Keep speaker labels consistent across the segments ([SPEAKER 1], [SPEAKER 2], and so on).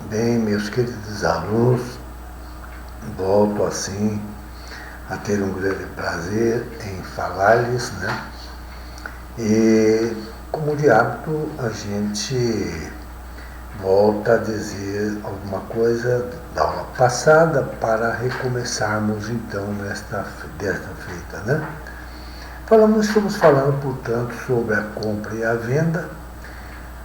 [SPEAKER 1] Bem, meus queridos alunos, volto assim a ter um grande prazer em falar-lhes, né? E, como de hábito, a gente volta a dizer alguma coisa da aula passada para recomeçarmos então desta feita, né? Estamos falando, portanto, sobre a compra e a venda,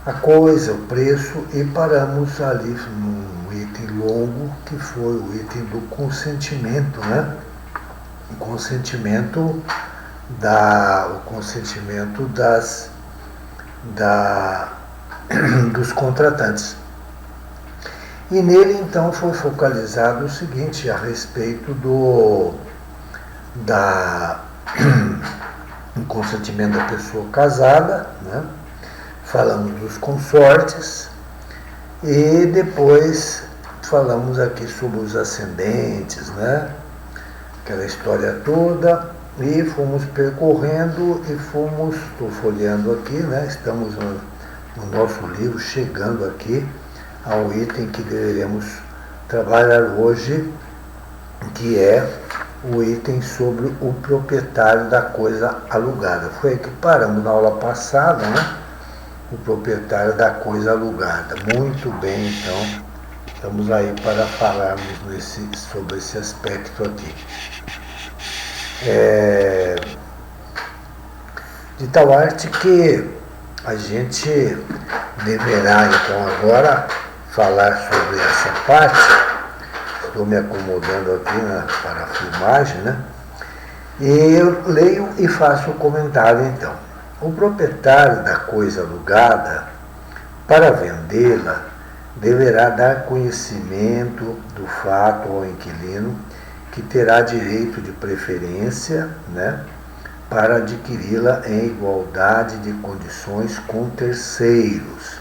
[SPEAKER 1] a coisa, o preço, e paramos ali num item longo que foi o item do consentimento, né? O consentimento dos contratantes. E nele então foi focalizado o seguinte a respeito do consentimento da pessoa casada, né? Falamos dos consortes e depois falamos aqui sobre os ascendentes, né? Aquela história toda, e fomos percorrendo e estou folheando aqui, né? Estamos no nosso livro, chegando aqui ao item que deveremos trabalhar hoje, que é o item sobre o proprietário da coisa alugada. Foi aí que paramos na aula passada, né? O proprietário da coisa alugada. Muito bem, então, estamos aí para falarmos sobre esse aspecto aqui. De tal arte que a gente deverá, então, agora falar sobre essa parte. Estou me acomodando aqui para a filmagem, né? E eu leio e faço o comentário, então. O proprietário da coisa alugada, para vendê-la, deverá dar conhecimento do fato ao inquilino, que terá direito de preferência, né, para adquiri-la em igualdade de condições com terceiros.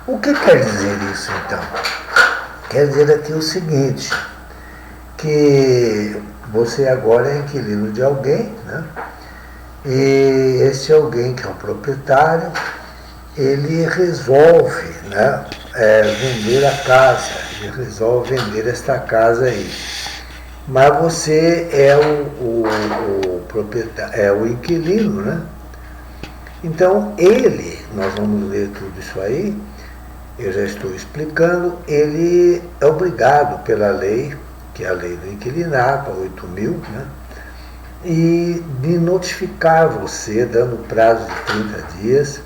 [SPEAKER 1] O que quer dizer isso, então? Quer dizer aqui o seguinte, que você agora é inquilino de alguém, né? E esse alguém, que é o proprietário, ele resolve, né, vender a casa, ele resolve vender esta casa aí. Mas você é o proprietário, é o inquilino, né? Então nós vamos ler tudo isso aí, eu já estou explicando, ele é obrigado pela lei, que é a lei do inquilinato, a 8.000, né? E de notificar você, dando prazo de 30 dias,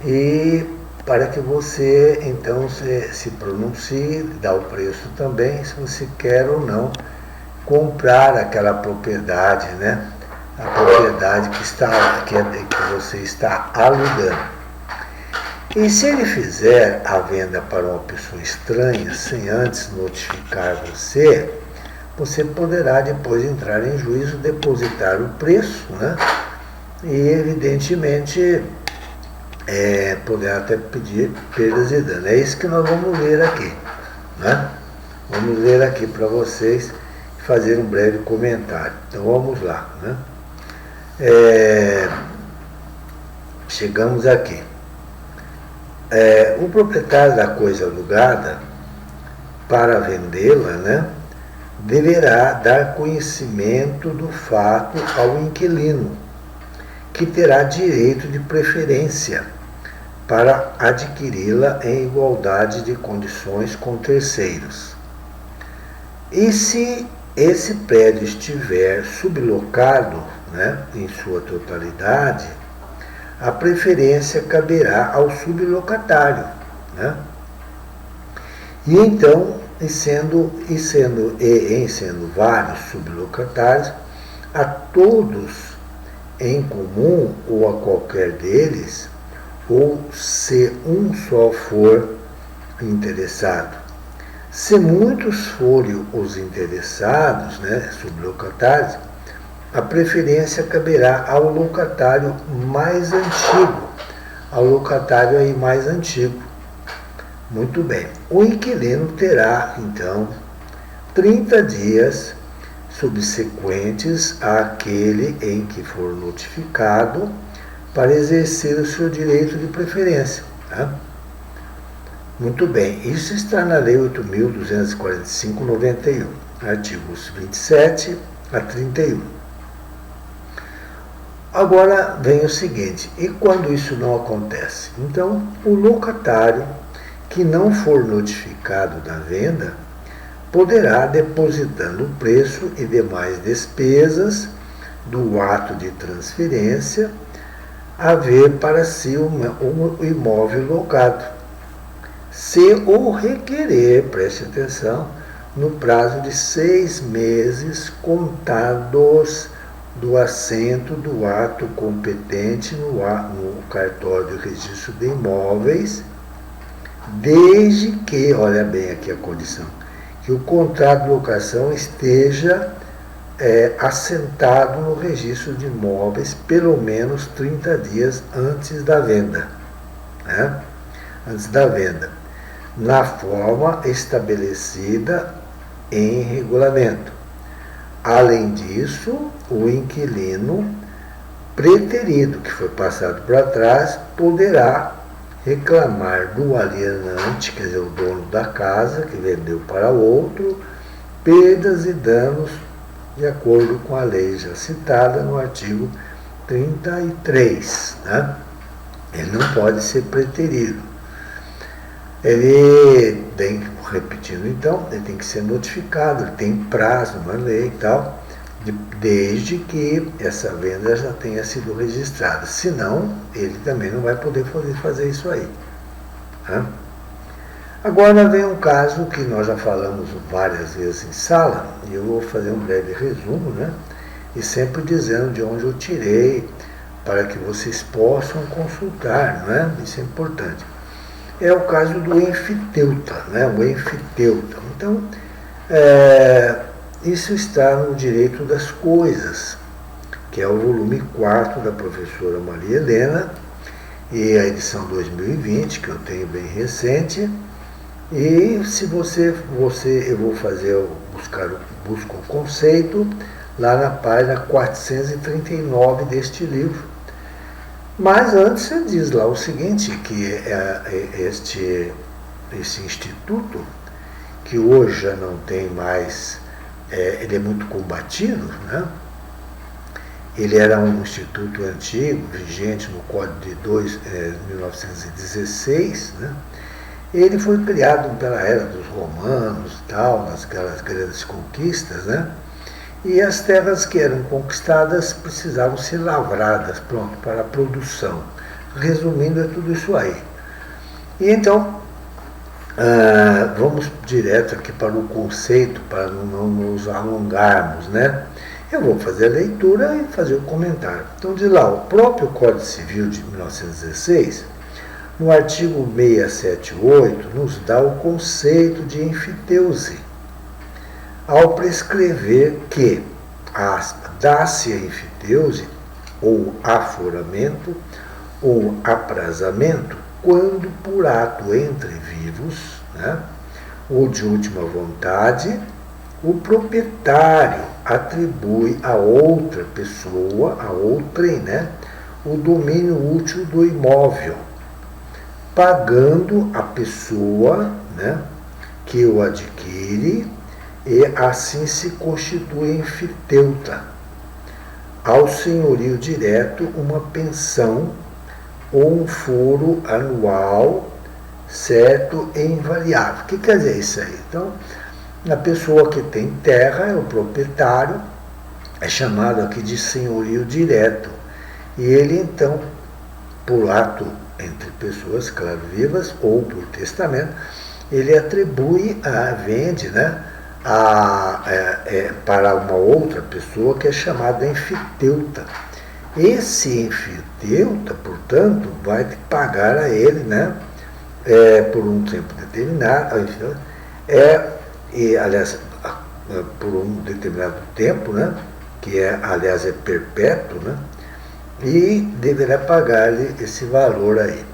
[SPEAKER 1] e para que você então se pronuncie, dá o preço também, se você quer ou não comprar aquela propriedade, né? A propriedade que você está alugando. E se ele fizer a venda para uma pessoa estranha, sem antes notificar você, você poderá depois entrar em juízo, depositar o preço, né? E evidentemente poderá até pedir perdas e danos. É isso que nós vamos ler aqui, né? Vamos ler aqui para vocês e fazer um breve comentário. Então vamos lá, né? Chegamos aqui. O proprietário da coisa alugada, para vendê-la, né, deverá dar conhecimento do fato ao inquilino, que terá direito de preferência para adquiri-la em igualdade de condições com terceiros. E se esse prédio estiver sublocado, né, em sua totalidade, a preferência caberá ao sublocatário, né? E então, em sendo vários sublocatários, a todos em comum ou a qualquer deles, ou se um só for interessado. Se muitos forem os interessados, né, sublocatários, a preferência caberá ao locatário mais antigo, ao locatário aí mais antigo. Muito bem. O inquilino terá, então, 30 dias subsequentes àquele em que for notificado para exercer o seu direito de preferência. Tá? Muito bem, isso está na Lei 8.245/91, artigos 27 a 31. Agora vem o seguinte, e quando isso não acontece? Então, o locatário que não for notificado da venda poderá, depositando o preço e demais despesas do ato de transferência, haver para si um imóvel locado, se o requerer, preste atenção, no prazo de 6 meses contados do assento do ato competente no cartório de registro de imóveis, desde que, olha bem aqui a condição, que o contrato de locação esteja assentado no registro de imóveis pelo menos 30 dias antes da venda. Né? Antes da venda, na forma estabelecida em regulamento. Além disso, o inquilino preterido, que foi passado para trás, poderá reclamar do alienante, quer dizer, o dono da casa, que vendeu para outro, perdas e danos de acordo com a lei já citada no artigo 33. Né? Ele não pode ser preterido. Ele tem, repetindo então, ele tem que ser notificado, ele tem prazo na lei e tal, desde que essa venda já tenha sido registrada. Senão, ele também não vai poder fazer isso aí. Né? Agora vem um caso que nós já falamos várias vezes em sala, e eu vou fazer um breve resumo, né? E sempre dizendo de onde eu tirei, para que vocês possam consultar, não é? Isso é importante. É o caso do enfiteuta, né? O enfiteuta. Então, isso está no Direito das Coisas, que é o volume 4 da professora Maria Helena, e a edição 2020, que eu tenho bem recente. E se eu vou busco o conceito lá na página 439 deste livro. Mas antes você diz lá o seguinte, que este instituto, que hoje já não tem mais, ele é muito combatido, né? Ele era um instituto antigo, vigente no Código de 1916, né? Ele foi criado pela era dos romanos, tal, naquelas grandes conquistas, né? E as terras que eram conquistadas precisavam ser lavradas, pronto, para a produção. Resumindo, é tudo isso aí. E então, vamos direto aqui para o conceito, para não nos alongarmos, né? Eu vou fazer a leitura e fazer o comentário. Então, diz lá, o próprio Código Civil de 1916, no artigo 678, nos dá o conceito de enfiteuse, ao prescrever que dá-se a enfiteuse, ou aforamento, ou aprazamento, quando por ato entre vivos, né, ou de última vontade, o proprietário atribui a outra pessoa, a outrem, né, o domínio útil do imóvel, pagando a pessoa, né, que o adquire, e assim se constitui enfiteuta, ao senhorio direto uma pensão ou um foro anual certo e invariável. O que quer dizer isso aí? Então, a pessoa que tem terra é o proprietário, é chamado aqui de senhorio direto, e ele então, por ato entre pessoas, claro, vivas, ou por testamento, ele atribui, vende, né, para uma outra pessoa que é chamada enfiteuta. Esse enfiteuta, portanto, vai pagar a ele, né, por um tempo determinado, aliás, por um determinado tempo, né, que aliás é perpétuo, né, e deverá pagar-lhe esse valor aí.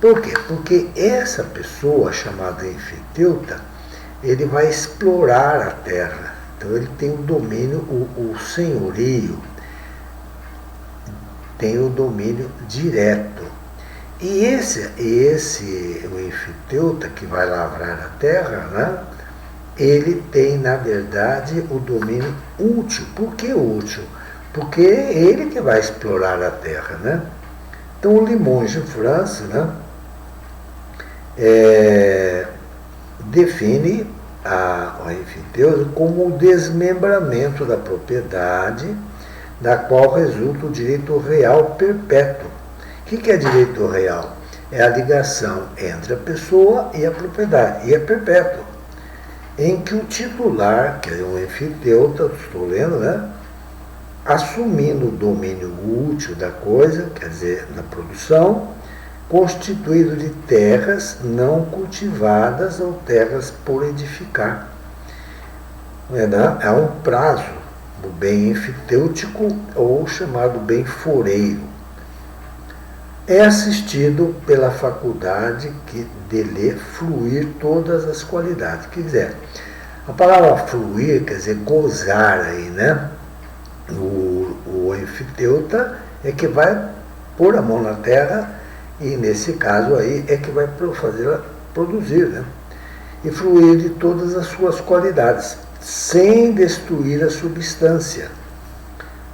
[SPEAKER 1] Por quê? Porque essa pessoa chamada enfiteuta, ele vai explorar a terra. Então ele tem o domínio, o senhorio, tem o domínio direto. o enfiteuta que vai lavrar a terra, né, ele tem, na verdade, o domínio útil. Por que útil? Porque é ele que vai explorar a terra, né? Então, o Limoges de France, né, define a enfiteuta como o desmembramento da propriedade da qual resulta o direito real perpétuo. O que é direito real? É a ligação entre a pessoa e a propriedade, e é perpétuo, em que o titular, que é o enfiteuta, estou lendo, né, assumindo o domínio útil da coisa, quer dizer, na produção, constituído de terras não cultivadas ou terras por edificar. É um prazo do bem enfitêutico ou chamado bem foreiro. É assistido pela faculdade de lhe fluir todas as qualidades. Quer dizer, a palavra fluir quer dizer gozar aí, né? O enfiteuta é que vai pôr a mão na terra e, nesse caso aí, é que vai fazê-la produzir, né? E fluir de todas as suas qualidades, sem destruir a substância,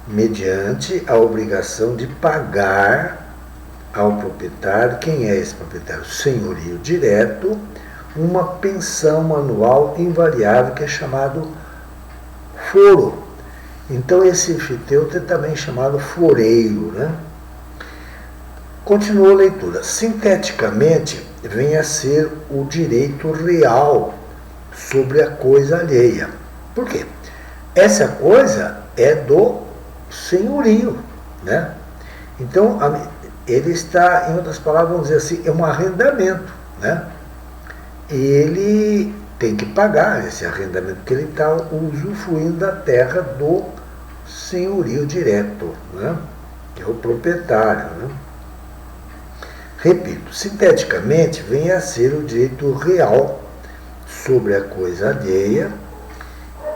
[SPEAKER 1] mediante a obrigação de pagar ao proprietário, quem é esse proprietário? Senhorio direto, uma pensão anual invariável que é chamado foro. Então esse enfiteuta é também chamado foreiro, né? Continua a leitura. Sinteticamente, vem a ser o direito real sobre a coisa alheia. Por quê? Essa coisa é do senhorio, né? Então, ele está, em outras palavras, vamos dizer assim, é um arrendamento, né? Ele tem que pagar esse arrendamento, porque ele está usufruindo da terra do senhorio direto, né? Que é o proprietário, né? Repito, sinteticamente, vem a ser o direito real sobre a coisa alheia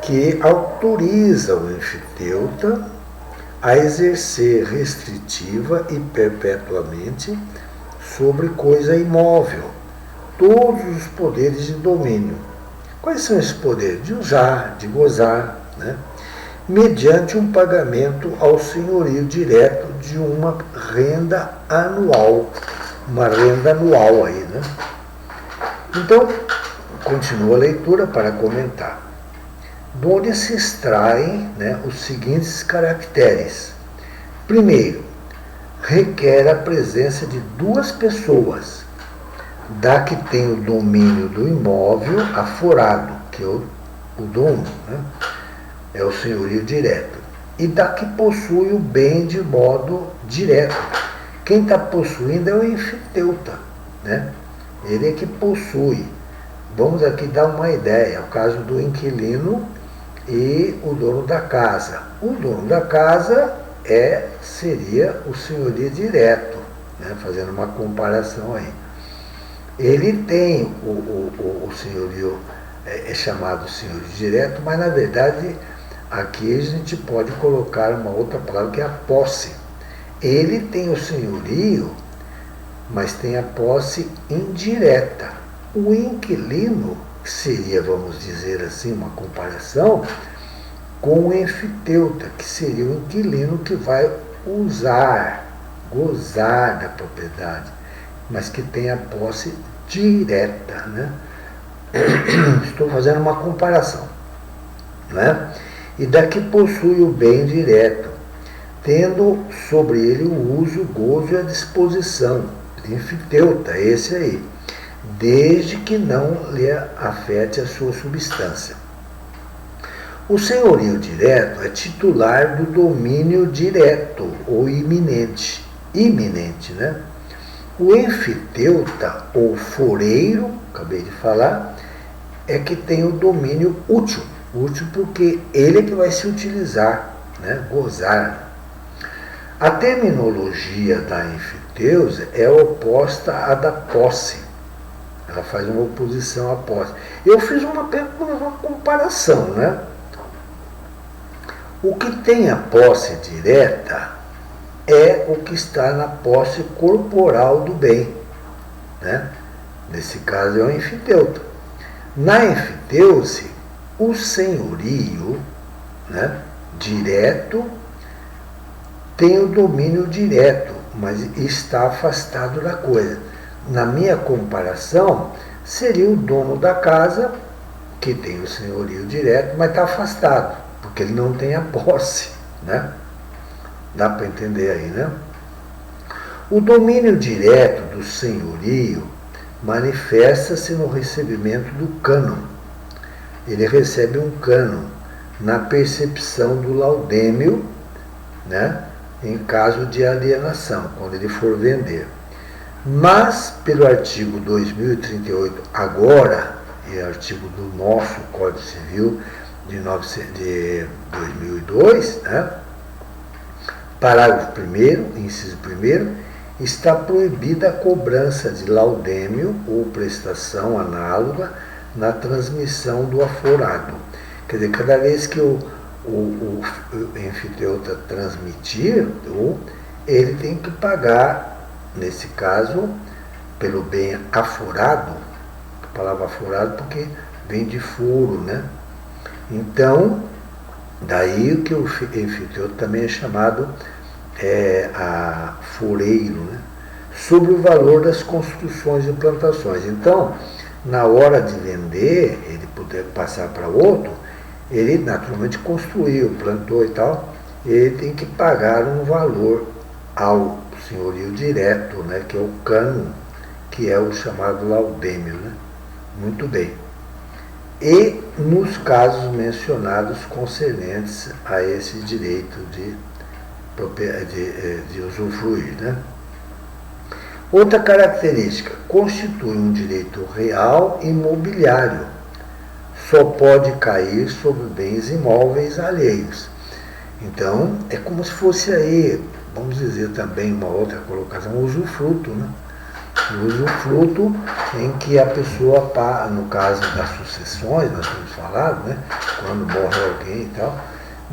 [SPEAKER 1] que autoriza o enfiteuta a exercer restritiva e perpetuamente sobre coisa imóvel todos os poderes de domínio. Quais são esses poderes? De usar, de gozar, né? Mediante um pagamento ao senhorio direto de uma renda anual. Uma renda anual aí, né? Então, continua a leitura para comentar. De onde se extraem, né, os seguintes caracteres. Primeiro, requer a presença de duas pessoas, da que tem o domínio do imóvel aforado, que é o dono, né? É o senhorio direto, e da que possui o bem de modo direto. Quem está possuindo é o enfiteuta, né? Ele é que possui. Vamos aqui dar uma ideia, o caso do inquilino e o dono da casa. O dono da casa seria o senhorio direto, né? Fazendo uma comparação aí. Ele tem o senhorio, é chamado senhorio direto, mas na verdade aqui a gente pode colocar uma outra palavra que é a posse. Ele tem o senhorio, mas tem a posse indireta. O inquilino seria, vamos dizer assim, uma comparação com o enfiteuta, que seria o inquilino que vai usar, gozar da propriedade, mas que tem a posse direta, né? Estou fazendo uma comparação, né? E da que possui o bem direto, tendo sobre ele o uso, o gozo e a disposição. Enfiteuta, esse aí, desde que não lhe afete a sua substância. O senhorio direto é titular do domínio direto ou iminente, né? O enfiteuta, ou foreiro, acabei de falar, é que tem o domínio útil porque ele é que vai se utilizar, né? Gozar. A terminologia da enfiteusa é oposta à da posse. Ela faz uma oposição à posse. Eu fiz uma comparação, né? O que tem a posse direta é o que está na posse corporal do bem, né? Nesse caso é o enfiteuta. Na enfiteuse, o senhorio, né, direto tem o domínio direto, mas está afastado da coisa. Na minha comparação, seria o dono da casa, que tem o senhorio direto, mas está afastado, porque ele não tem a posse, né? Dá para entender aí, né? O domínio direto do senhorio manifesta-se no recebimento do cânon. Ele recebe um cânon na percepção do laudêmio, né, em caso de alienação, quando ele for vender. Mas, pelo artigo 2038, agora, é artigo do nosso Código Civil de 2002, né, parágrafo 1º, inciso 1º, está proibida a cobrança de laudêmio ou prestação análoga na transmissão do aforado. Quer dizer, cada vez que o enfiteuta transmitir, ele tem que pagar, nesse caso, pelo bem aforado, a palavra aforado porque vem de foro, né? Então, daí que o enfiteuta também é chamado a foreiro, né? Sobre o valor das construções e plantações. Então, na hora de vender, ele puder passar para outro, ele naturalmente construiu, plantou e tal, ele tem que pagar um valor ao senhorio direto, né, que é o cânon, que é o chamado laudêmio, né? Muito bem. E nos casos mencionados concernentes a esse direito de usufruir, né? Outra característica, constitui um direito real e imobiliário. Só pode cair sobre bens imóveis alheios. Então, é como se fosse aí, vamos dizer também uma outra colocação, o usufruto, né? O usufruto em que a pessoa, no caso das sucessões, nós temos falado, né? Quando morre alguém e tal,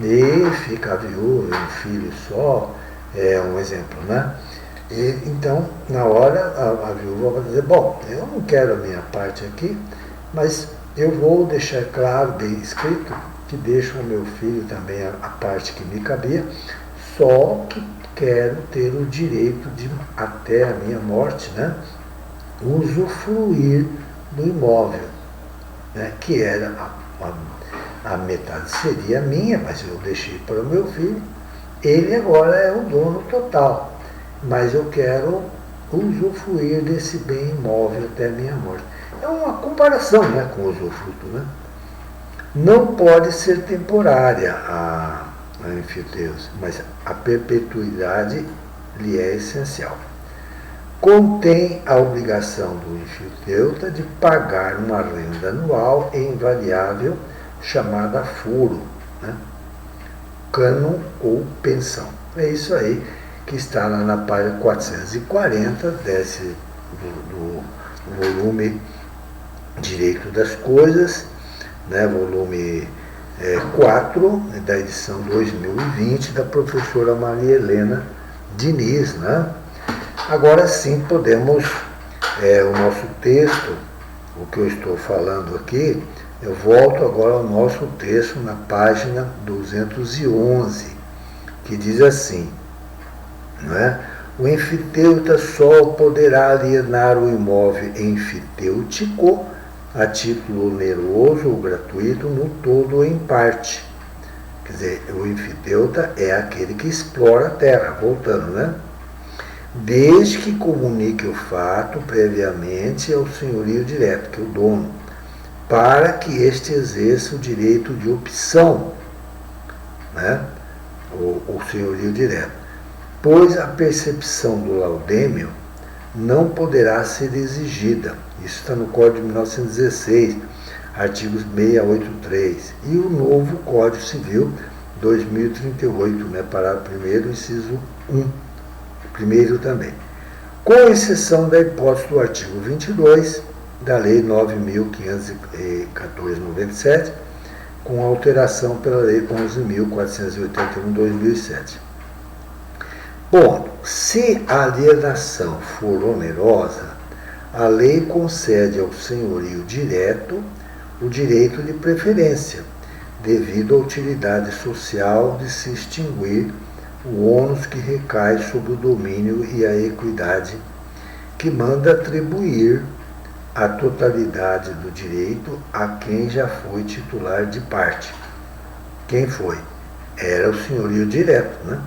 [SPEAKER 1] e fica a viúva, um filho só, é um exemplo, né? E, então, na hora, a viúva vai dizer, bom, eu não quero a minha parte aqui, mas eu vou deixar claro, bem escrito, que deixo ao meu filho também a parte que me cabia, só que quero ter o direito de, até a minha morte, né, usufruir do imóvel, né, que era a metade seria minha, mas eu deixei para o meu filho, ele agora é o dono total, mas eu quero usufruir desse bem imóvel até a minha morte. É uma comparação, né, com o usufruto, né? Não pode ser temporária a enfiteuse, mas a perpetuidade lhe é essencial. Contém a obrigação do enfiteuta de pagar uma renda anual e invariável chamada furo, né? Cânon ou pensão. É isso aí que está lá na página 440 do volume Direito das Coisas, né, volume 4, da edição 2020, da professora Maria Helena Diniz, né? Agora sim podemos, o nosso texto, o que eu estou falando aqui, eu volto agora ao nosso texto na página 211, que diz assim, não é? O enfiteuta só poderá alienar o imóvel enfitêutico a título oneroso ou gratuito, no todo ou em parte. Quer dizer, o enfiteuta é aquele que explora a terra, voltando, né? Desde que comunique o fato previamente ao senhorio direto, que é o dono, para que este exerça o direito de opção, né? O senhorio direto. Pois a percepção do laudêmio não poderá ser exigida. Isso está no Código de 1916, artigos 683. E o novo Código Civil 2038, né, parágrafo 1º, inciso 1. Primeiro também. Com exceção da hipótese do artigo 22 da Lei 9.514/97, com alteração pela Lei 11.481/2007. Ponto. Se a alienação for onerosa, a lei concede ao senhorio direto o direito de preferência, devido à utilidade social de se extinguir o ônus que recai sobre o domínio e a equidade, que manda atribuir a totalidade do direito a quem já foi titular de parte. Quem foi? Era o senhorio direto, né?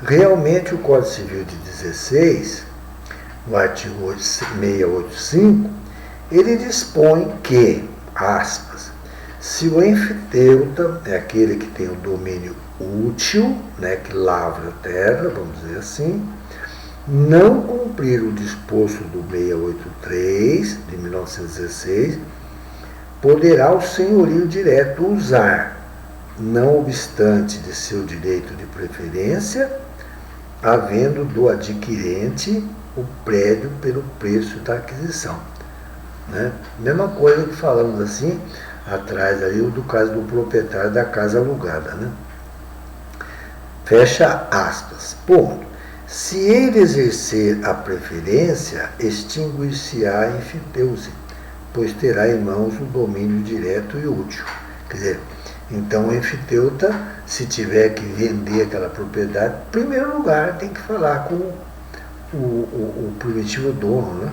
[SPEAKER 1] Realmente, o Código Civil de 16, no artigo 685, ele dispõe que, aspas, se o enfiteuta é aquele que tem o domínio útil, né, que lavra a terra, vamos dizer assim, não cumprir o disposto do 683 de 1916, poderá o senhorio direto usar, não obstante de seu direito de preferência, havendo do adquirente o prédio pelo preço da aquisição. Né? Mesma coisa que falamos assim, atrás ali, do caso do proprietário da casa alugada. Né? Fecha aspas. Ponto. Se ele exercer a preferência, extinguir-se-á a enfiteuse, pois terá em mãos o domínio direto e útil. Quer dizer, então o enfiteuta, se tiver que vender aquela propriedade, em primeiro lugar tem que falar com o primitivo dono, né?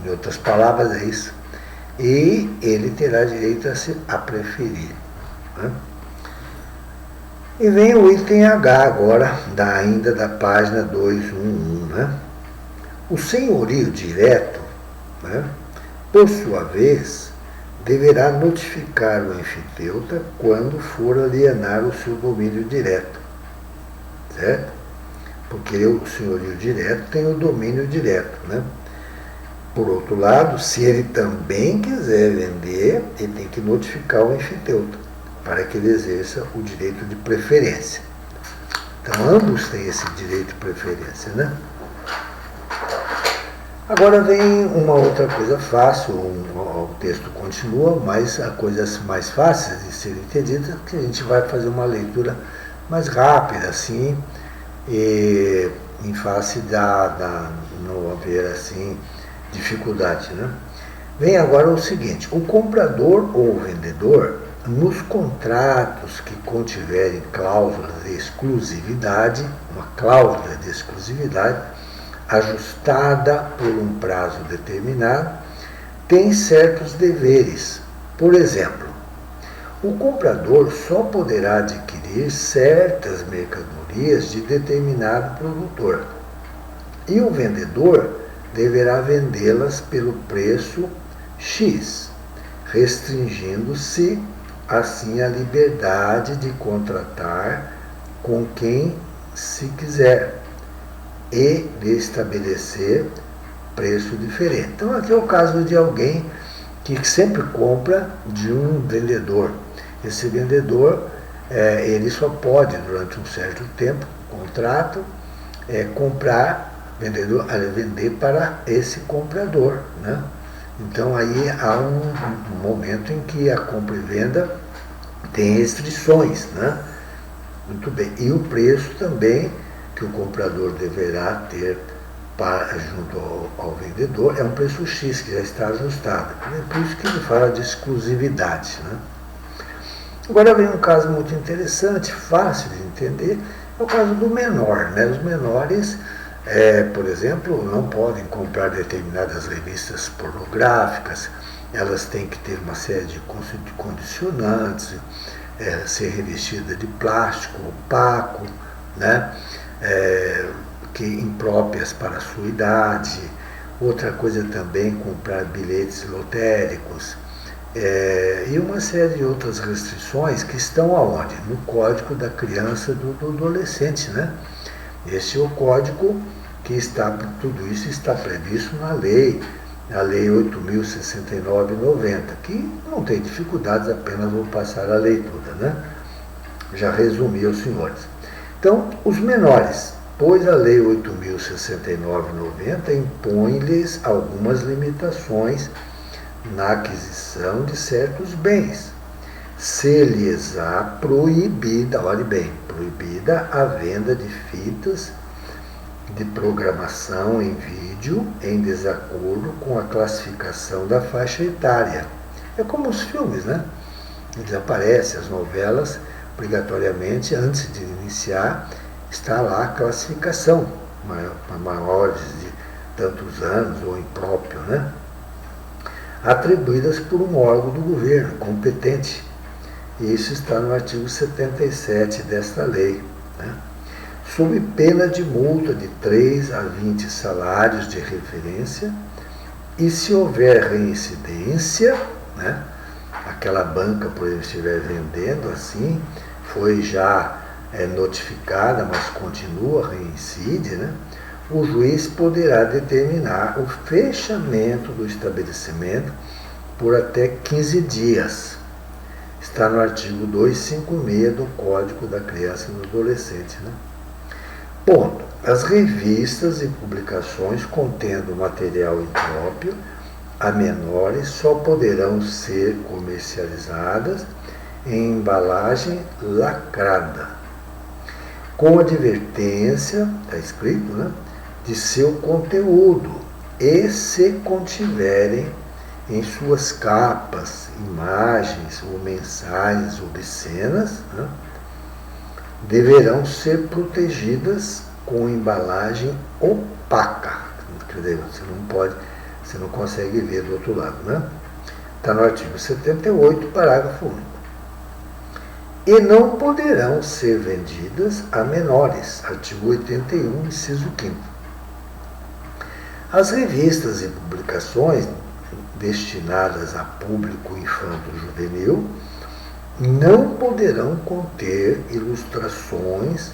[SPEAKER 1] Em outras palavras é isso. E ele terá direito a preferir. Né? E vem o item H agora, ainda da página 211. Né? O senhorio direto, né, por sua vez, deverá notificar o enfiteuta quando for alienar o seu domínio direto. Certo? Porque o senhorio direto tem o domínio direto. Né? Por outro lado, se ele também quiser vender, ele tem que notificar o enfiteuta, para que ele exerça o direito de preferência. Então, ambos têm esse direito de preferência, né? Agora vem uma outra coisa fácil, o texto continua, mas há coisas mais fáceis de serem entendidas, que a gente vai fazer uma leitura mais rápida, assim, e em face não haver, assim, dificuldade, né? Vem agora o seguinte: o comprador ou o vendedor, nos contratos que contiverem cláusulas de exclusividade, uma cláusula de exclusividade ajustada por um prazo determinado, tem certos deveres. Por exemplo, o comprador só poderá adquirir certas mercadorias de determinado produtor e o vendedor deverá vendê-las pelo preço X, restringindo-se assim a liberdade de contratar com quem se quiser e de estabelecer preço diferente. Então aqui é o caso de alguém que sempre compra de um vendedor. Esse vendedor, ele só pode, durante um certo tempo, contrato, vender para esse comprador. Né? Então aí há um momento em que a compra e venda tem restrições. Né? Muito bem. E o preço também que o comprador deverá ter junto ao vendedor é um preço X, que já está ajustado. É por isso que ele fala de exclusividade. Né? Agora vem um caso muito interessante, fácil de entender, é o caso do menor. Né? Os menores, por exemplo, não podem comprar determinadas revistas pornográficas, elas têm que ter uma série de condicionantes, ser revestida de plástico opaco, né? Que impróprias para a sua idade. Outra coisa também, comprar bilhetes lotéricos, e uma série de outras restrições que estão aonde? No Código da Criança e do Adolescente, né? Esse é o código que tudo isso está previsto na lei, a Lei 8.069/90, que não tem dificuldades, apenas vou passar a leitura, né? Já resumi aos senhores. Então, os menores, pois a Lei 8.069/90 impõe-lhes algumas limitações na aquisição de certos bens, se-lhes há proibida, olhe bem, proibida a venda de fitas de programação em vídeo em desacordo com a classificação da faixa etária. É como os filmes, né? Eles aparecem, as novelas, obrigatoriamente, antes de iniciar, está lá a classificação, para maiores de tantos anos ou impróprio, né? Atribuídas por um órgão do governo competente. E isso está no artigo 77 desta lei, né? Sob pena de multa de 3 a 20 salários de referência, e se houver reincidência, né? Aquela banca, por exemplo, estiver vendendo assim, foi já notificada, mas continua, reincide, né? O juiz poderá determinar o fechamento do estabelecimento por até 15 dias. Está no artigo 256 do Código da Criança e do Adolescente, né? Ponto. As revistas e publicações contendo material impróprio a menores só poderão ser comercializadas em embalagem lacrada, com advertência, está escrito, né, de seu conteúdo, e se contiverem em suas capas imagens ou mensagens obscenas, né, deverão ser protegidas com embalagem opaca. Quer dizer, você não consegue ver do outro lado, né? Está no artigo 78, parágrafo único. E não poderão ser vendidas a menores, artigo 81, inciso 5º. As revistas e publicações destinadas a público infanto-juvenil não poderão conter ilustrações,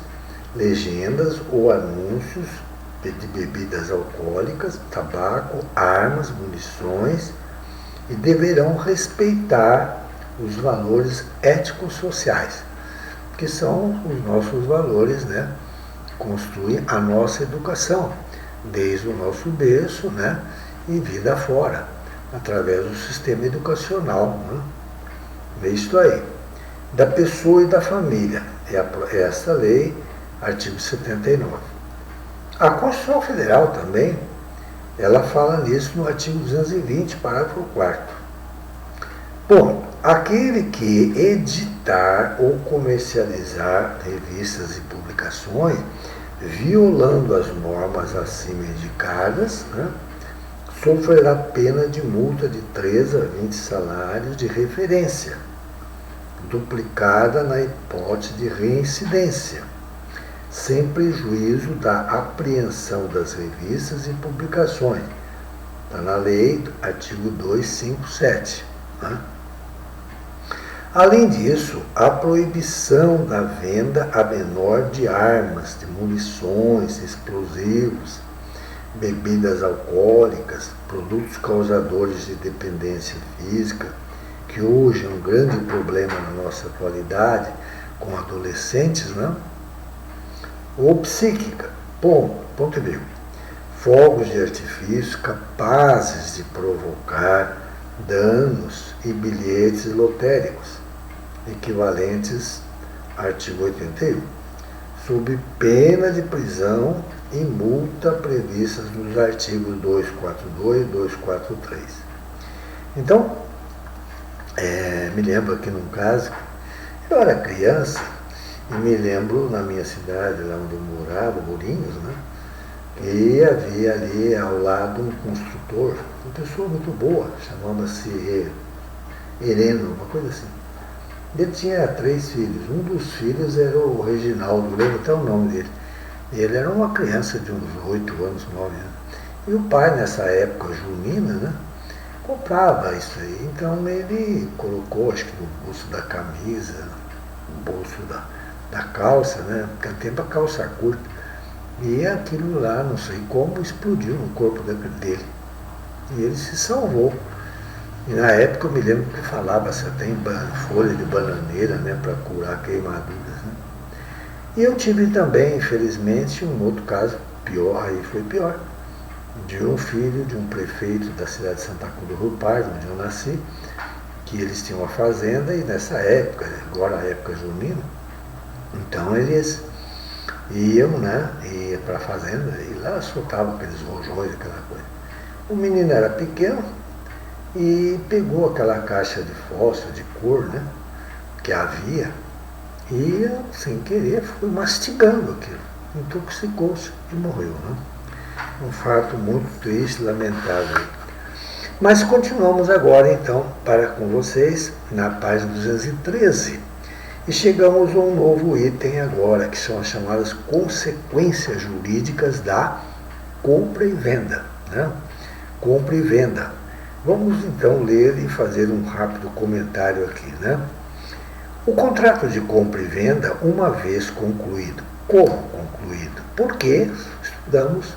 [SPEAKER 1] legendas ou anúncios de bebidas alcoólicas, tabaco, armas, munições, e deverão respeitar os valores éticos-sociais, que são os nossos valores, né? Construem a nossa educação, desde o nosso berço, né? E vida fora, através do sistema educacional, né? É isto aí. Da pessoa e da família. É essa lei, artigo 79. A Constituição Federal também, ela fala nisso no artigo 220, parágrafo 4º. Ponto. Aquele que editar ou comercializar revistas e publicações violando as normas acima indicadas, né, sofrerá pena de multa de 3 a 20 salários de referência, duplicada na hipótese de reincidência, sem prejuízo da apreensão das revistas e publicações. Está na lei, artigo 257. Né? Além disso, a proibição da venda a menor de armas, de munições, explosivos, bebidas alcoólicas, produtos causadores de dependência física, que hoje é um grande problema na nossa atualidade, com adolescentes, né? Ou psíquica, ponto e vírgula. Fogos de artifício capazes de provocar danos e bilhetes lotéricos, equivalentes ao artigo 81, sob pena de prisão e multa previstas nos artigos 242 e 243. Então, me lembro aqui num caso, eu era criança e me lembro na minha cidade, lá onde eu morava, Ourinhos, né? E havia ali ao lado um construtor, uma pessoa muito boa, chamava-se Hereno, uma coisa assim. Ele tinha 3 filhos, um dos filhos era o Reginaldo, lembro até o nome dele. Ele era uma criança de uns 8 anos, 9 anos. E o pai, nessa época junina, né, comprava isso aí. Então ele colocou, acho que no bolso da camisa, no bolso da calça, né, naquele tempo a calça curta. E aquilo lá, não sei como, explodiu no corpo dele. E ele se salvou. E na época eu me lembro que falava-se até em folha de bananeira, né, para curar queimaduras. Né? E eu tive também, infelizmente, um outro caso pior, aí foi pior, de um filho de um prefeito da cidade de Santa Cruz do Rio Pardo, onde eu nasci, que eles tinham uma fazenda e nessa época, agora a época junina, então eles iam, né, ia para a fazenda e lá soltava aqueles rojões, aquela coisa. O menino era pequeno e pegou aquela caixa de fósforo, de cor, né, que havia, e, sem querer, foi mastigando aquilo. Intoxicou-se e morreu. Né? Um fato muito triste, lamentável. Mas continuamos agora, então, com vocês, na página 213. E chegamos a um novo item agora, que são as chamadas consequências jurídicas da compra e venda. Né? Compra e venda. Vamos então ler e fazer um rápido comentário aqui. Né? O contrato de compra e venda, uma vez concluído. Como concluído? Porque estudamos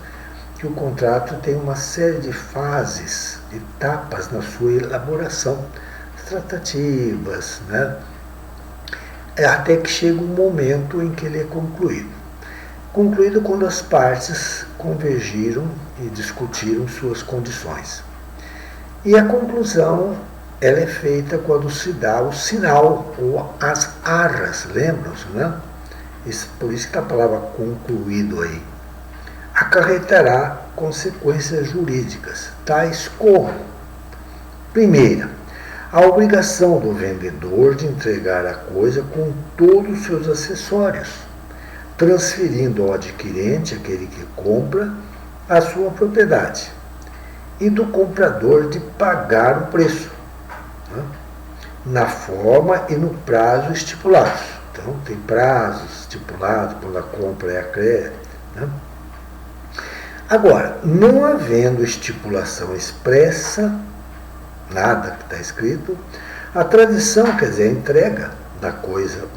[SPEAKER 1] que o contrato tem uma série de fases, etapas na sua elaboração, tratativas, né? Até que chega um momento em que ele é concluído. Concluído quando as partes convergiram e discutiram suas condições. E a conclusão, ela é feita quando se dá o sinal ou as arras, lembram-se, né? Por isso que a palavra concluído aí acarretará consequências jurídicas, tais como: primeira, a obrigação do vendedor de entregar a coisa com todos os seus acessórios, transferindo ao adquirente, aquele que compra, a sua propriedade, e do comprador de pagar o preço, né, na forma e no prazo estipulados. Então, tem prazos estipulados quando a compra é a crédito. Né? Agora, não havendo estipulação expressa, nada que está escrito, a tradição, quer dizer, a entrega da coisa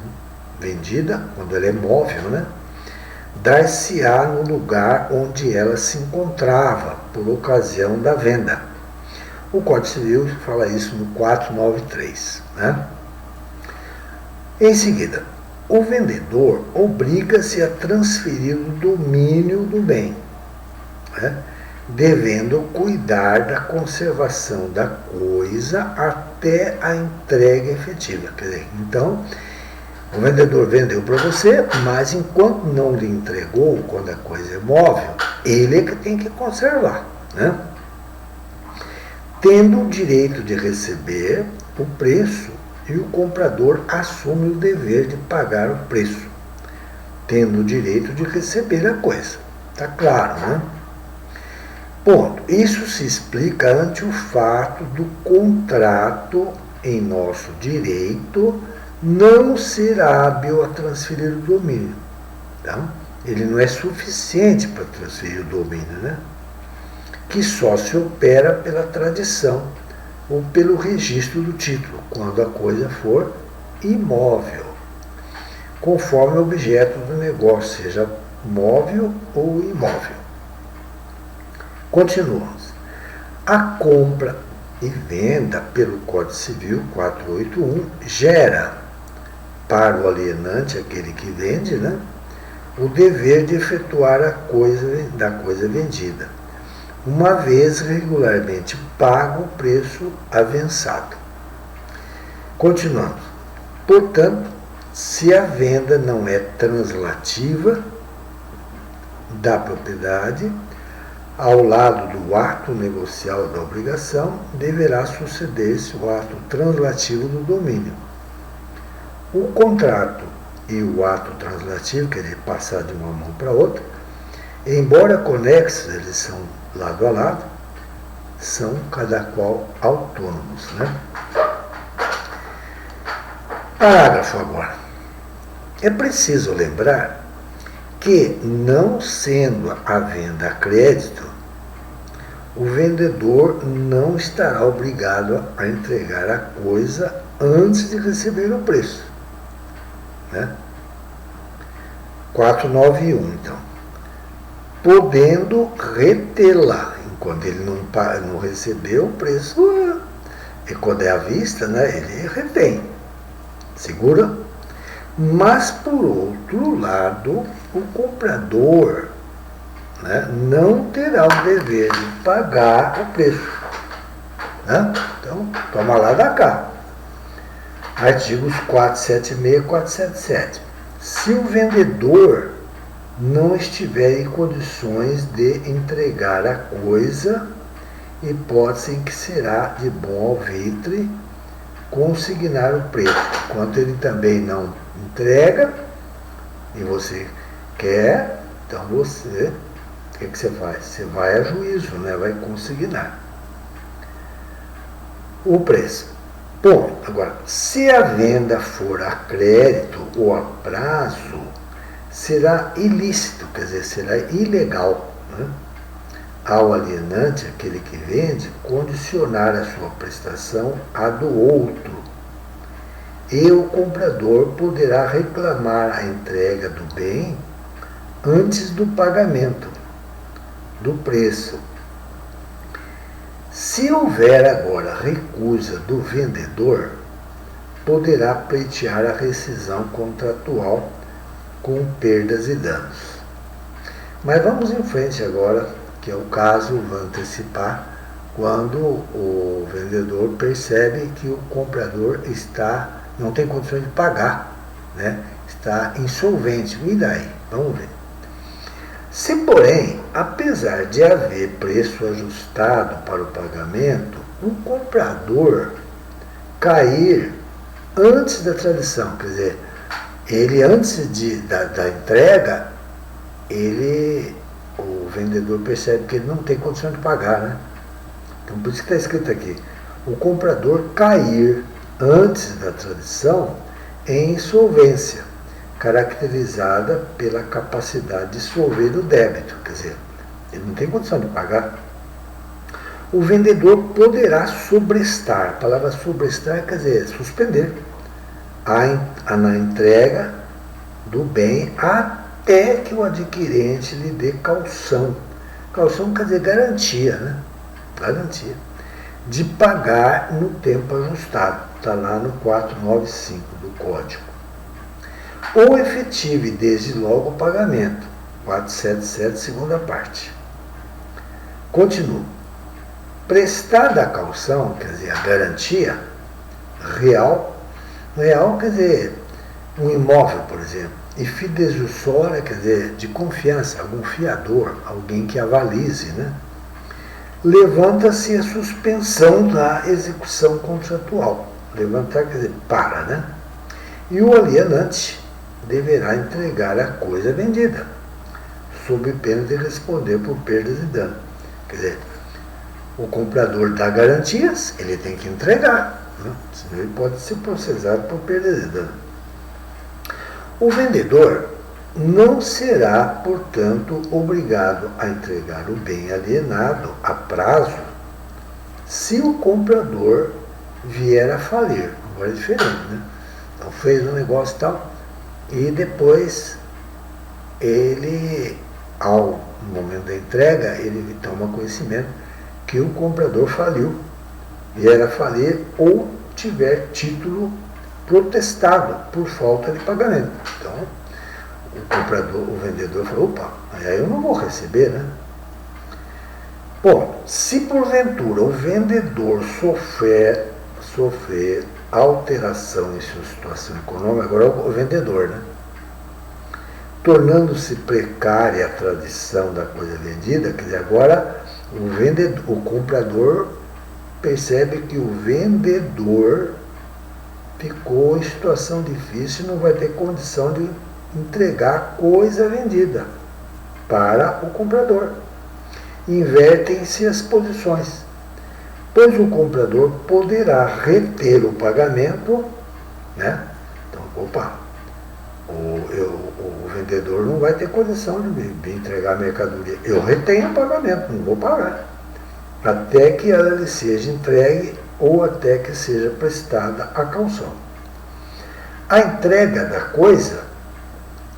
[SPEAKER 1] vendida, quando ela é móvel, né, dar-se-á no lugar onde ela se encontrava, por ocasião da venda. O Código Civil fala isso no 493. Né? Em seguida, o vendedor obriga-se a transferir o domínio do bem, né, devendo cuidar da conservação da coisa até a entrega efetiva. Quer dizer, então, o vendedor vendeu para você, mas enquanto não lhe entregou, quando a coisa é móvel, ele é que tem que conservar. Né? Tendo o direito de receber o preço, e o comprador assume o dever de pagar o preço, tendo o direito de receber a coisa. Está claro, né? Ponto. Isso se explica ante o fato do contrato, em nosso direito, não ser hábil a transferir o domínio. Então, ele não é suficiente para transferir o domínio, né? Que só se opera pela tradição ou pelo registro do título, quando a coisa for imóvel, conforme o objeto do negócio, seja móvel ou imóvel. Continuamos. A compra e venda pelo Código Civil 481 gera para o alienante, aquele que vende, né, o dever de efetuar a coisa da coisa vendida, uma vez regularmente pago o preço avançado. Continuando. Portanto, se a venda não é translativa da propriedade, ao lado do ato negocial da obrigação, deverá suceder-se o ato translativo do domínio. O contrato e o ato translativo, quer dizer, passar de uma mão para outra, embora conexos, eles são lado a lado, são cada qual autônomos. Né? Parágrafo agora. É preciso lembrar que, não sendo a venda a crédito, o vendedor não estará obrigado a entregar a coisa antes de receber o preço. Né? 491, então. Podendo retê-la, enquanto ele não recebeu o preço, e quando é à vista, né, ele retém, segura. Mas, por outro lado, o comprador, né, não terá o dever de pagar o preço. Né? Então, toma lá da cá. Artigos 476 e 477. Se o vendedor não estiver em condições de entregar a coisa, hipótese em que será de bom alvitre consignar o preço. Enquanto ele também não entrega e você quer, então você, o que você faz? Você vai a juízo, né? Vai consignar o preço. Bom, agora, se a venda for a crédito ou a prazo, será ilícito, quer dizer, será ilegal, né, ao alienante, aquele que vende, condicionar a sua prestação à do outro. E o comprador poderá reclamar a entrega do bem antes do pagamento do preço. Se houver agora recusa do vendedor, poderá pleitear a rescisão contratual com perdas e danos. Mas vamos em frente agora, que é o caso, vou antecipar, quando o vendedor percebe que o comprador não tem condições de pagar, né? Está insolvente. E daí? Vamos ver. Se, porém, apesar de haver preço ajustado para o pagamento, o comprador cair antes da transação, quer dizer, ele antes da entrega, o vendedor percebe que ele não tem condição de pagar, né? Então, por isso que está escrito aqui, o comprador cair antes da transação em insolvência, caracterizada pela capacidade de solver o débito, quer dizer, ele não tem condição de pagar. O vendedor poderá sobrestar, a palavra sobrestar quer dizer suspender na entrega do bem até que o adquirente lhe dê caução. Caução quer dizer garantia, né? Garantia. De pagar no tempo ajustado. Está lá no 495 do Código. Ou efetive desde logo o pagamento. 477, segunda parte. Continuo. Prestada a caução, quer dizer, a garantia real quer dizer, um imóvel, por exemplo, e fidejussória, quer dizer, de confiança, algum fiador, alguém que avalize, né? Levanta-se a suspensão da execução contratual. Levantar quer dizer, para, né? E o alienante deverá entregar a coisa vendida, sob pena de responder por perdas e danos. Quer dizer, o comprador dá garantias, ele tem que entregar, né? Senão ele pode ser processado por perdas e danos. O vendedor não será, portanto, obrigado a entregar o bem alienado a prazo se o comprador vier a falir. Agora é diferente, né? Então fez um negócio e tal, e depois ele, no momento da entrega, ele toma conhecimento que o comprador faliu, vier a falir ou tiver título protestado por falta de pagamento. Então, o vendedor falou, opa, aí eu não vou receber, né? Bom, se porventura o vendedor sofrer alteração em sua situação econômica, agora é o vendedor, né? Tornando-se precária a tradição da coisa vendida, quer dizer, agora o comprador percebe que o vendedor ficou em situação difícil e não vai ter condição de entregar a coisa vendida para o comprador. Invertem-se as posições, pois o comprador poderá reter o pagamento, né? Então, o vendedor não vai ter condição de me entregar a mercadoria. Eu retenho o pagamento, não vou pagar, até que ela lhe seja entregue ou até que seja prestada a caução. A entrega da coisa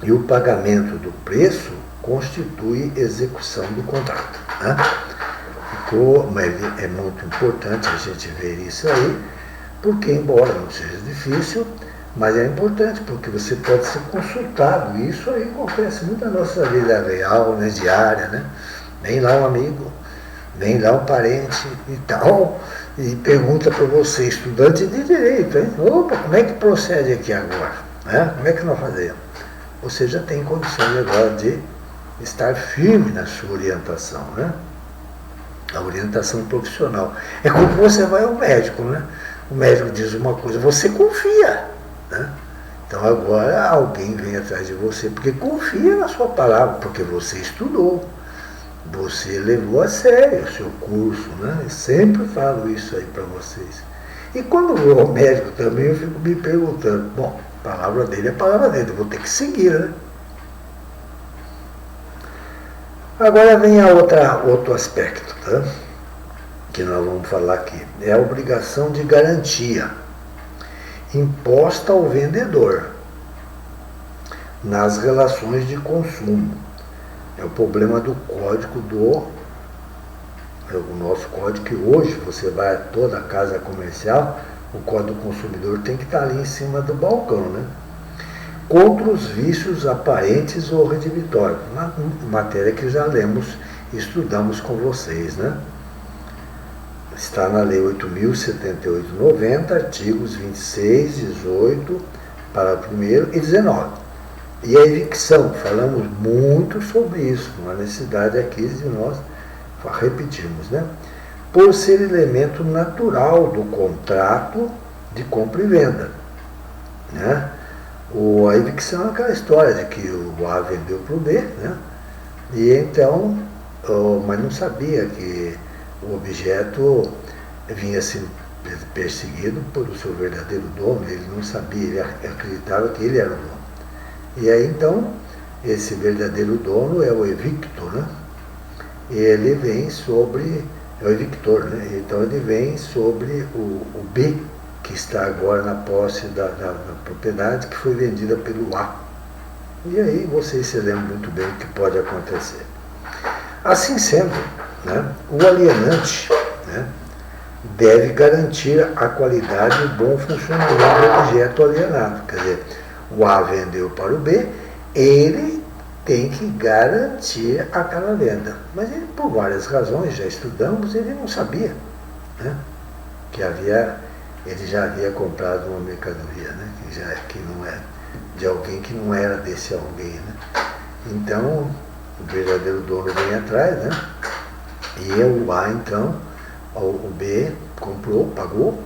[SPEAKER 1] e o pagamento do preço constitui execução do contrato, né? Mas é muito importante a gente ver isso aí, porque embora não seja difícil, mas é importante, porque você pode ser consultado. Isso aí acontece muito na nossa vida real, né, diária, né? Vem lá um amigo, vem lá um parente e tal, e pergunta para você, estudante de direito, hein? Opa, como é que procede aqui agora? Né? Como é que nós fazemos? você já tem condições agora de estar firme na sua orientação, né? A orientação profissional. É como você vai ao médico, né? O médico diz uma coisa, você confia, né? Então agora alguém vem atrás de você porque confia na sua palavra, porque você estudou, você levou a sério o seu curso, né? Eu sempre falo isso aí para vocês. E quando eu vou ao médico também, eu fico me perguntando, bom, a palavra dele é a palavra dele, eu vou ter que seguir, né? Agora vem outro aspecto, tá? Que nós vamos falar aqui. É a obrigação de garantia imposta ao vendedor nas relações de consumo. É o problema do código o nosso código, que hoje você vai a toda casa comercial, o código do consumidor tem que estar ali em cima do balcão, né? Contra os vícios aparentes ou redivitórios. Uma matéria que já lemos e estudamos com vocês, né? Está na Lei 8.078/90, artigos 26, 18, parágrafo 1º e 19. E a evicção, falamos muito sobre isso, não há necessidade aqui de nós repetirmos, né? Por ser elemento natural do contrato de compra e venda, né? A evicção é aquela história de que o A vendeu para o B, né? E então, mas não sabia que o objeto vinha sendo perseguido por o seu verdadeiro dono, ele não sabia, ele acreditava que ele era o dono. E aí então, esse verdadeiro dono é o evictor, né? Ele vem sobre, é o evictor, né? Então ele vem sobre o B, que está agora na posse da propriedade que foi vendida pelo A. E aí vocês se lembram muito bem o que pode acontecer. Assim sendo, né, o alienante, né, deve garantir a qualidade e o bom funcionamento do objeto alienado. Quer dizer, o A vendeu para o B, ele tem que garantir aquela venda. Mas ele, por várias razões, já estudamos, ele não sabia, né, que ele já havia comprado uma mercadoria, né, que não é de alguém que não era desse alguém, né. Então, o verdadeiro dono vem atrás, né, e o A, então, o B comprou, pagou,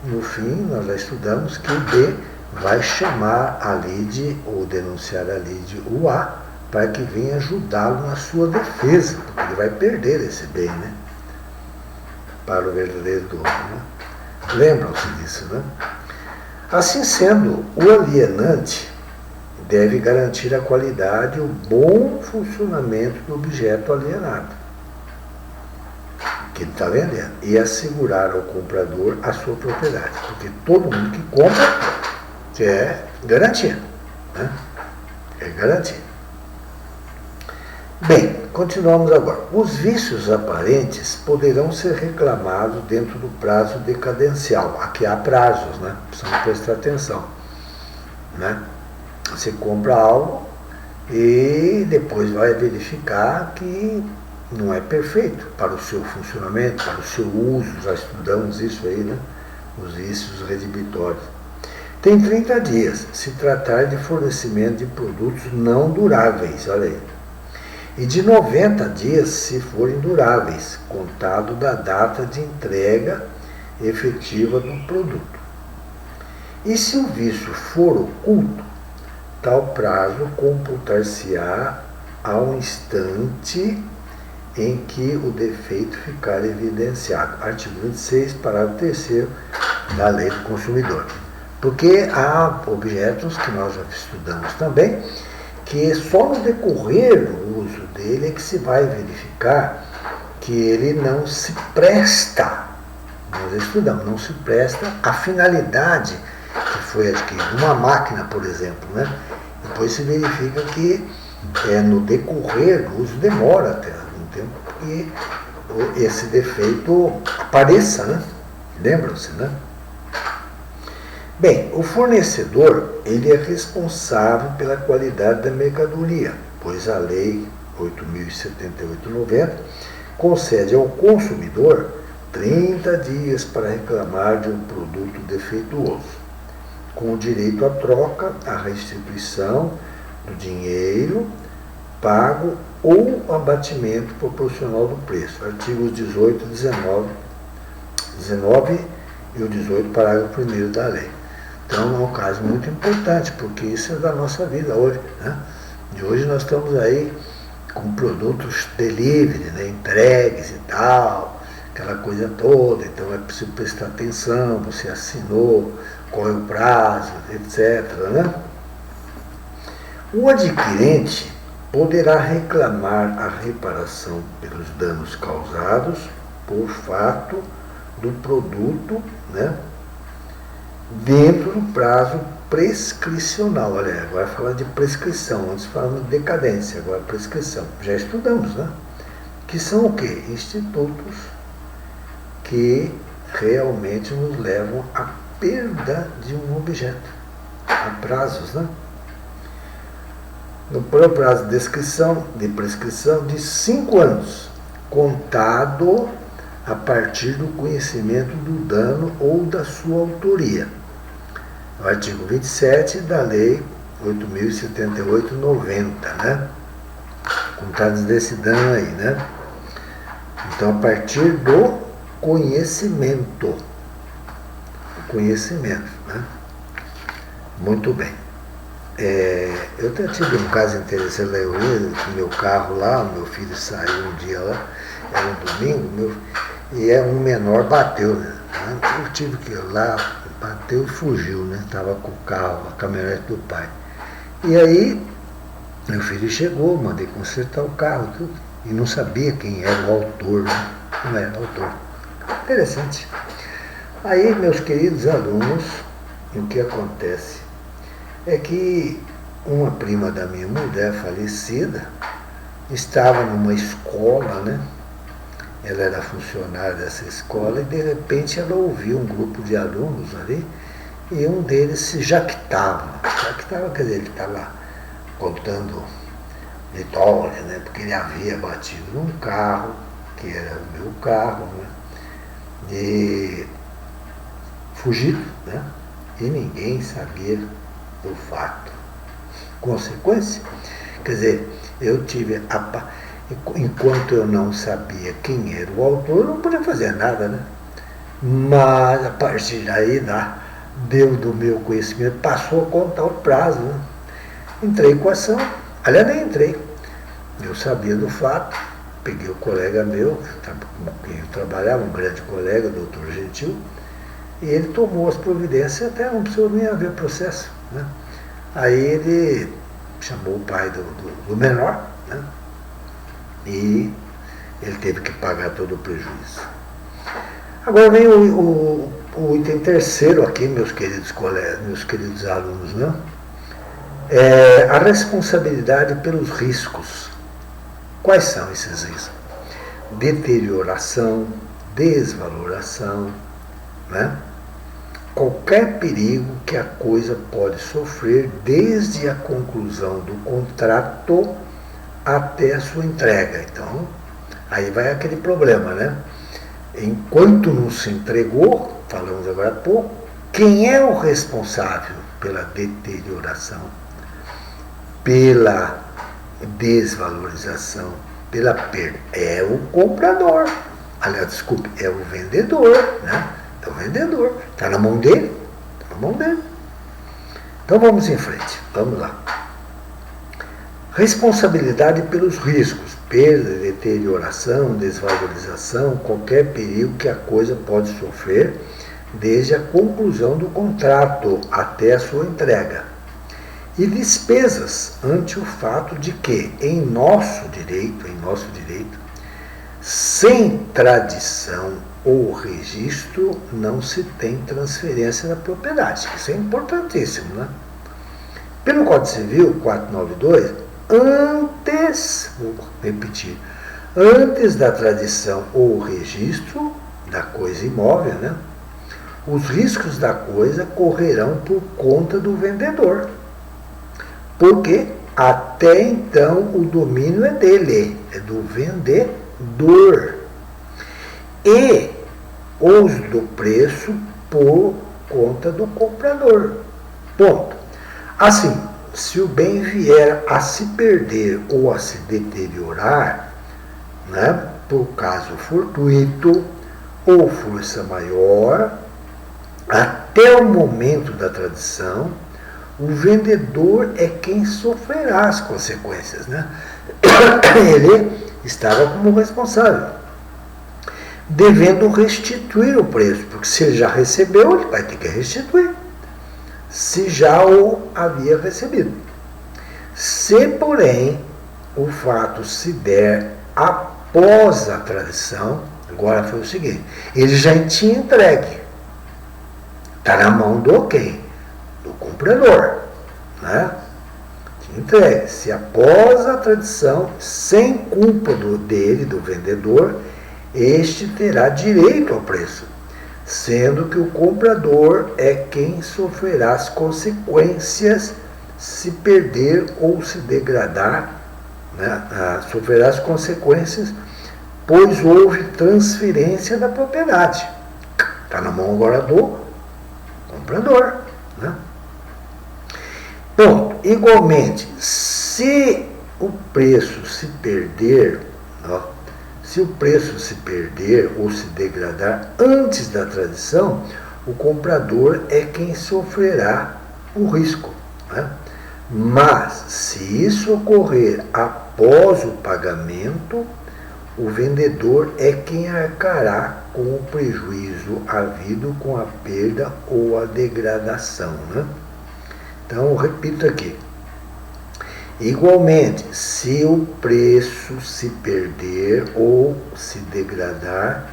[SPEAKER 1] e no fim nós já estudamos que o B vai chamar a lide, ou denunciar a lide, o A, para que venha ajudá-lo na sua defesa, porque ele vai perder esse bem, né, para o verdadeiro dono, né. Lembram-se disso, né? Assim sendo, o alienante deve garantir a qualidade e o bom funcionamento do objeto alienado que ele está vendendo e assegurar ao comprador a sua propriedade, porque todo mundo que compra quer garantia, né? Quer garantia. Bem, continuamos agora. Os vícios aparentes poderão ser reclamados dentro do prazo decadencial. Aqui há prazos, né? Precisamos prestar atenção, né? Você compra algo e depois vai verificar que não é perfeito para o seu funcionamento, para o seu uso. Já estudamos isso aí, né? Os vícios redibitórios. Tem 30 dias, se tratar de fornecimento de produtos não duráveis, olha aí. E de 90 dias, se forem duráveis, contado da data de entrega efetiva do produto. E se o vício for oculto, tal prazo computar-se-á ao instante em que o defeito ficar evidenciado. Artigo 26, parágrafo 3º da Lei do Consumidor. Porque há objetos que nós já estudamos também, que só no decorrer do uso dele é que se vai verificar que ele não se presta, nós estudamos, não se presta à finalidade que foi adquirida. Uma máquina, por exemplo, né? Depois se verifica que no decorrer do uso demora até algum tempo que esse defeito apareça, né? Lembram-se, né? Bem, o fornecedor, ele é responsável pela qualidade da mercadoria, pois a Lei 8.078/90 concede ao consumidor 30 dias para reclamar de um produto defeituoso, com o direito à troca, à restituição do dinheiro pago ou abatimento proporcional do preço. Artigos 18 e 19 e o 18, parágrafo 1º da lei. Então é um caso muito importante, porque isso é da nossa vida hoje, né? De hoje nós estamos aí com produtos delivery, né? Entregues e tal, aquela coisa toda, então é preciso prestar atenção, você assinou, qual é o prazo, etc., né? O adquirente poderá reclamar a reparação pelos danos causados por fato do produto, né, dentro do prazo prescricional. Olha, agora falando de prescrição, antes falamos de decadência, agora prescrição. Já estudamos, né? Que são o quê? Institutos que realmente nos levam à perda de um objeto, a prazos, né? No prazo de prescrição de 5 anos, contado a partir do conhecimento do dano ou da sua autoria. No artigo 27 da Lei 8.078/90, né? Contados desse dano aí, né? Então, a partir do conhecimento. Né? Muito bem. Eu até tive um caso interessante lá, com meu carro lá, o meu filho saiu um dia lá, era um domingo, e um menor bateu, né? Eu tive que ir lá, bateu e fugiu, né? Estava com o carro, a caminhonete do pai. E aí, meu filho chegou, mandei consertar o carro, tudo, e não sabia quem era o autor, né? Não era o autor. Interessante. Aí, meus queridos alunos, o que acontece é que uma prima da minha mulher, falecida, estava numa escola, né? Ela era funcionária dessa escola e, de repente, ela ouviu um grupo de alunos ali e um deles se jactava. Jactava, quer dizer, ele estava contando vitória, né? Porque ele havia batido num carro, que era o meu carro, né? E fugido, né? E ninguém sabia do fato. Consequência, quer dizer, eu tive enquanto eu não sabia quem era o autor, eu não podia fazer nada, né? Mas a partir daí, deu do meu conhecimento, passou a contar o prazo, né? Entrei com a ação, aliás, nem entrei. Eu sabia do fato, peguei o colega meu, com quem eu trabalhava, um grande colega, doutor Gentil, e ele tomou as providências, até não precisou nem haver processo, né? Aí ele chamou o pai do menor, né? E ele teve que pagar todo o prejuízo. Agora vem o item terceiro aqui, meus queridos colegas, meus queridos alunos, né? A responsabilidade pelos riscos. Quais são esses riscos? Deterioração, desvaloração, né? Qualquer perigo que a coisa pode sofrer desde a conclusão do contrato até a sua entrega. Então, aí vai aquele problema, né? Enquanto não se entregou, falamos agora há pouco, quem é o responsável pela deterioração, pela desvalorização, pela perda? É o comprador. Aliás, desculpe, é o vendedor, né? É o vendedor. Está na mão dele? Está na mão dele. Então vamos em frente. Vamos lá. Responsabilidade pelos riscos, perda, deterioração, desvalorização, qualquer perigo que a coisa pode sofrer, desde a conclusão do contrato até a sua entrega. E despesas ante o fato de que, em nosso direito, sem tradição ou registro, não se tem transferência da propriedade. Isso é importantíssimo, né? Pelo Código Civil 492, antes da tradição ou registro da coisa imóvel, né, os riscos da coisa correrão por conta do vendedor. Porque até então o domínio é dele, é do vendedor. E os do preço por conta do comprador. Ponto. Assim, se o bem vier a se perder ou a se deteriorar, né, por caso fortuito ou força maior, até o momento da tradição, o vendedor é quem sofrerá as consequências, né? Ele estava como responsável, devendo restituir o preço, porque se ele já recebeu, ele vai ter que restituir, se já o havia recebido. Se, porém, o fato se der após a tradição, agora foi o seguinte, ele já tinha entregue, está na mão do quem? Do comprador, né? Tinha entregue. Se após a tradição, sem culpa dele, do vendedor, este terá direito ao preço, sendo que o comprador é quem sofrerá as consequências se perder ou se degradar, né? Sofrerá as consequências, pois houve transferência da propriedade. Está na mão agora do comprador, né? Bom, igualmente, se o preço se perder, se o preço se perder ou se degradar antes da tradição, o comprador é quem sofrerá o risco, né? Mas, se isso ocorrer após o pagamento, o vendedor é quem arcará com o prejuízo havido com a perda ou a degradação, né? Então, repito aqui. Igualmente, se o preço se perder ou se degradar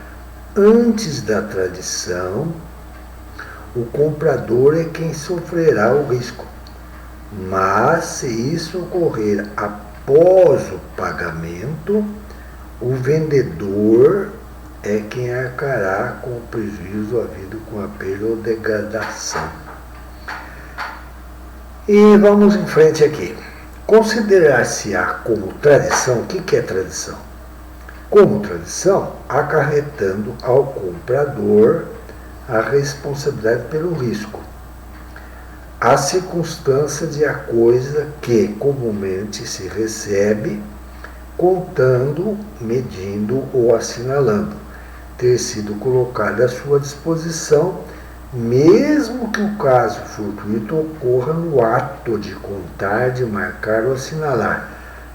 [SPEAKER 1] antes da tradição, o comprador é quem sofrerá o risco. Mas, se isso ocorrer após o pagamento, o vendedor é quem arcará com o prejuízo havido com a perda ou degradação. E vamos em frente aqui. Considerar-se-á como tradição, o que é tradição? Como tradição, acarretando ao comprador a responsabilidade pelo risco, a circunstância de a coisa que comumente se recebe, contando, medindo ou assinalando, ter sido colocada à sua disposição, mesmo que o caso fortuito ocorra no ato de contar, de marcar ou assinalar.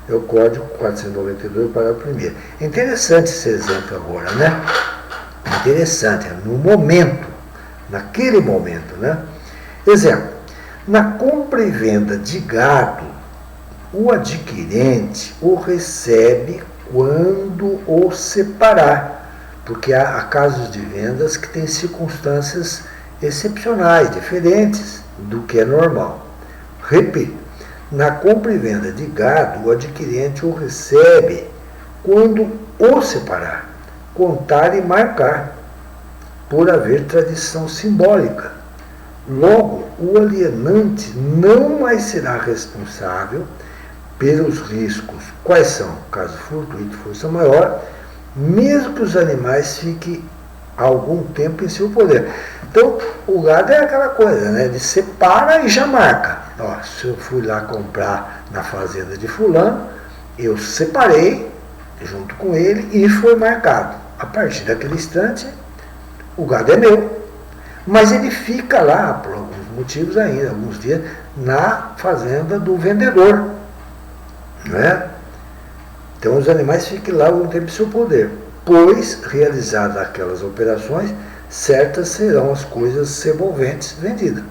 [SPEAKER 1] É o Código 492, parágrafo 1º. É interessante esse exemplo agora, né? Interessante, é no momento, naquele momento, né? Exemplo, na compra e venda de gado, o adquirente o recebe quando o separar, porque há casos de vendas que têm circunstâncias excepcionais, diferentes do que é normal. Repito, na compra e venda de gado, o adquirente o recebe quando o separar, contar e marcar, por haver tradição simbólica. Logo, o alienante não mais será responsável pelos riscos. Quais são? Caso fortuito, força maior, mesmo que os animais fiquem algum tempo em seu poder. Então, o gado é aquela coisa, né? Ele separa e já marca. Ó, se eu fui lá comprar na fazenda de fulano, eu separei junto com ele e foi marcado. A partir daquele instante, o gado é meu. Mas ele fica lá, por alguns motivos ainda, alguns dias, na fazenda do vendedor. Né? Então os animais ficam lá algum tempo em seu poder, pois, realizadas aquelas operações, certas serão as coisas removentes vendidas.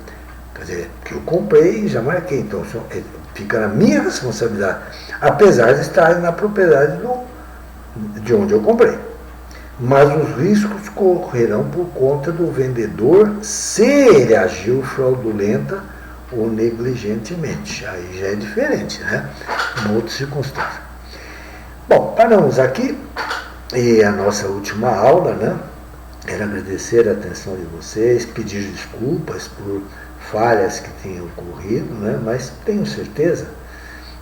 [SPEAKER 1] Quer dizer, que eu comprei e já marquei, então fica na minha responsabilidade, apesar de estar na propriedade de onde eu comprei. Mas os riscos correrão por conta do vendedor se ele agiu fraudulenta ou negligentemente. Aí já é diferente, né? Uma outra circunstância. Bom, paramos aqui. E a nossa última aula, né? Era agradecer a atenção de vocês, pedir desculpas por falhas que tenham ocorrido, né? Mas tenho certeza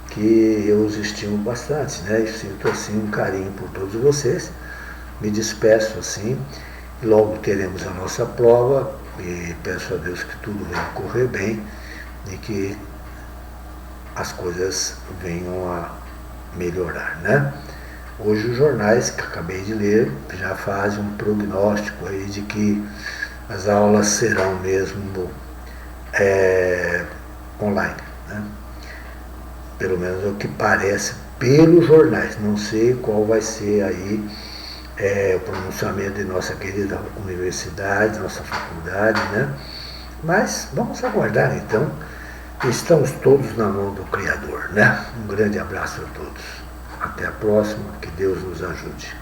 [SPEAKER 1] que eu os estimo bastante, né? E sinto assim um carinho por todos vocês. Me despeço assim, logo teremos a nossa prova e peço a Deus que tudo venha correr bem e que as coisas venham a melhorar, né? Hoje os jornais que acabei de ler já fazem um prognóstico aí de que as aulas serão mesmo online, né? Pelo menos é o que parece pelos jornais. Não sei qual vai ser aí o pronunciamento de nossa querida universidade, nossa faculdade, né? Mas vamos aguardar então. Estamos todos na mão do Criador, né? Um grande abraço a todos. Até a próxima, que Deus nos ajude.